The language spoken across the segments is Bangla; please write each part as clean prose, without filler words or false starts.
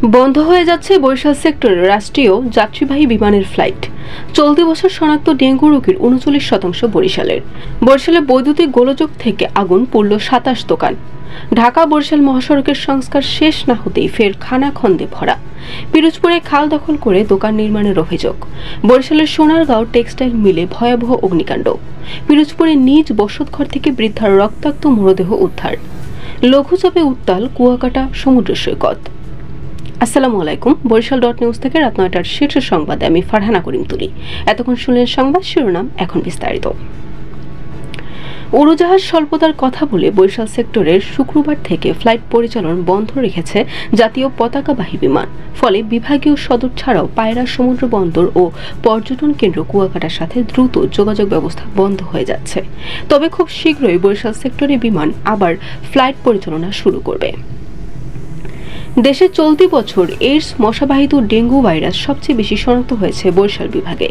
বন্ধ হয়ে যাচ্ছে বরিশাল সেক্টরের রাষ্ট্রীয় যাত্রীবাহী বিমানের ফ্লাইট। চলতি বছর শনাক্ত ডেঙ্গু রোগীর ৩৯% বরিশালে বৈদ্যুতিক গোলযোগ থেকে আগুন পড়ল ২৭ দোকান। ঢাকা বরিশাল মহাসড়কের সংস্কার শেষ না হতেই ফের খানাখন্দে ভরা। পিরোজপুরে খাল দখল করে দোকান নির্মাণের অভিযোগ। বরিশালের সোনারগাঁও টেক্সটাইল মিলে ভয়াবহ অগ্নিকাণ্ড। পিরোজপুরে নিজ বসতঘর থেকে বৃদ্ধার রক্তাক্ত মরদেহ উদ্ধার। লঘুচাপে উত্তাল কুয়াকাটা সমুদ্র সৈকত। আসসালামু আলাইকুম। বরিশাল.নিউজ থেকে রাত ৯টার শীর্ষ সংবাদে আমি ফারহানা করিম তুলি। এতক্ষণ শুনলেন সংবাদ শিরোনাম, এখন বিস্তারিত। উড়োজাহাজ স্বল্পতার কথা বলে বরিশাল সেক্টরের শুক্রবার থেকে ফ্লাইট পরিচালন বন্ধ রেখেছে জাতীয় পতাকাবাহী বিমান। ফলে বিভাগীয় সদর ছাড়াও পায়রা সমুদ্র বন্দর ও পর্যটন কেন্দ্র কুয়াকাটার সাথে দ্রুত যোগাযোগ ব্যবস্থা বন্ধ হয়ে যাচ্ছে। তবে খুব শীঘ্রই বরিশাল সেক্টরে বিমান আবার ফ্লাইট পরিচালনা শুরু করবে। দেশে চলতি বছর এইডস মশাবাহিত ডেঙ্গু ভাইরাস সবচেয়ে বেশি শনাক্ত হয়েছে বরিশাল বিভাগে।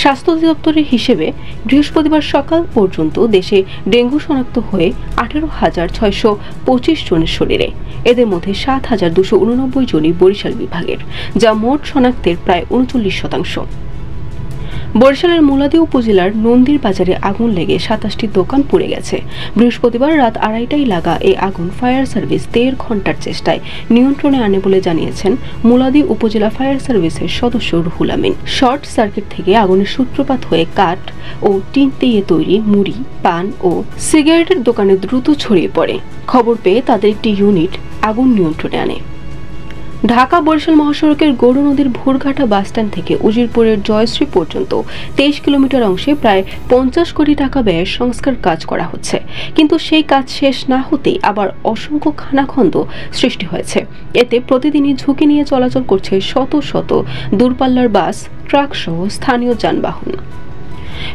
স্বাস্থ্য অধিদপ্তরের হিসেবে বৃহস্পতিবার সকাল পর্যন্ত দেশে ডেঙ্গু শনাক্ত হয়ে ১৮,৬২৫ জনের শরীরে। এদের মধ্যে ৭,২৮৯ জনই বরিশাল বিভাগের, যা মোট শনাক্তের প্রায় ৩৯%। বরিশালের মুলাদী উপজেলার নন্দীর বাজারে আগুন লেগে ২৭টি দোকান পুড়ে গেছে। বৃহস্পতিবার রাত ২:৩০টায় লাগা এই আগুন ফায়ার সার্ভিস ১.৫ ঘণ্টার চেষ্টায় নিয়ন্ত্রণে আনে বলে জানিয়েছেন মুলাদী উপজেলা ফায়ার সার্ভিসের সদস্য রুহুল আমিন। শর্ট সার্কিট থেকে আগুনের সূত্রপাত হয়ে কাঠ ও টিন দিয়ে তৈরি মুড়ি, পান ও সিগারেটের দোকানে দ্রুত ছড়িয়ে পড়ে। খবর পেয়ে তাদের একটি ইউনিট আগুন নিয়ন্ত্রণে আনে। ঢাকা বরিশাল মহাসড়কের গৌর নদীর ভোরঘাটা বাসস্ট্যান্ড থেকে উজিরপুরের জয়শ্রী পর্যন্ত ২৩ কিলোমিটার অংশে প্রায় ৫০ কোটি টাকা ব্যয়ে সংস্কার কাজ করা হচ্ছে। কিন্তু সেই কাজ শেষ না হতেই আবার অসংখ্য খানাখন্দ সৃষ্টি হয়েছে। এতে প্রতিদিনই ঝুঁকি নিয়ে চলাচল করছে শত শত দূরপাল্লার বাস, ট্রাক সহ স্থানীয় যানবাহন।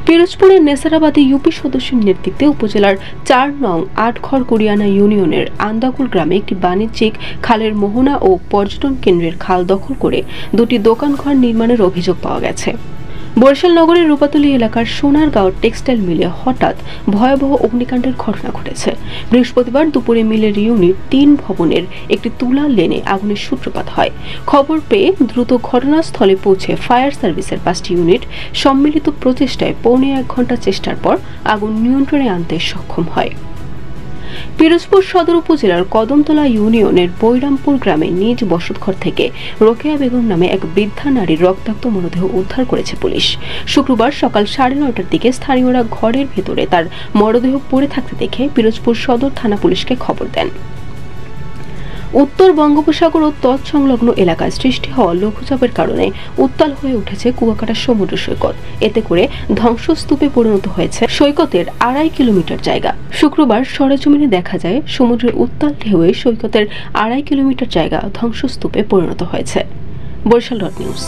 পিরোজপুরের নেসারাবাদী ইউপি সদস্যের নেতৃত্বে উপজেলার ৪ নং আটঘর কুড়িয়ানা ইউনিয়নের আন্দাকুল গ্রামে একটি বাণিজ্যিক খালের মোহনা ও পর্যটন কেন্দ্রের খাল দখল করে দুটি দোকানঘর নির্মাণের অভিযোগ পাওয়া গেছে। বরিশাল নগরের রূপাতলী এলাকার সোনারগাঁও টেক্সটাইল মিলে হঠাৎ ভয়াবহ অগ্নিকাণ্ডের ঘটনা ঘটেছে। বৃহস্পতিবার দুপুরে মিলের ইউনিট ৩ ভবনের একটি তুলা লেনে আগুনের সূত্রপাত হয়। খবর পেয়ে দ্রুত ঘটনাস্থলে পৌঁছে ফায়ার সার্ভিসের ৫টি ইউনিট সম্মিলিত প্রচেষ্টায় ১.৫ ঘণ্টা চেষ্টার পর আগুন নিয়ন্ত্রণে আনতে সক্ষম হয়। পিরোজপুর সদর উপজেলার কদমতলা ইউনিয়নের বৈরামপুর গ্রামে নিজ বসতঘর থেকে রোকেয়া বেগম নামে এক বৃদ্ধা নারীর রক্তাক্ত মরদেহ উদ্ধার করেছে পুলিশ। শুক্রবার সকাল ৯:৩০টার দিকে স্থানীয়রা ঘরের ভেতরে তার মরদেহ পড়ে থাকতে দেখে পিরোজপুর সদর থানা পুলিশকে খবর দেন। উত্তর বঙ্গোপসাগর ও তৎসংলগ্ন এলাকায় সৃষ্টি হওয়া লঘুচাপের কারণে উত্তাল হয়ে উঠেছে কুয়াকাটা সমুদ্র সৈকত। এতে করে ধ্বংসস্তূপে পরিণত হয়েছে সৈকতের ২.৫ কিলোমিটার জায়গা। শুক্রবার সরেজমিনে দেখা যায় সমুদ্রের উত্তাল ঢেউয়ে সৈকতের ২.৫ কিলোমিটার জায়গা ধ্বংসস্তূপে পরিণত হয়েছে। বরিশাল.নিউজ।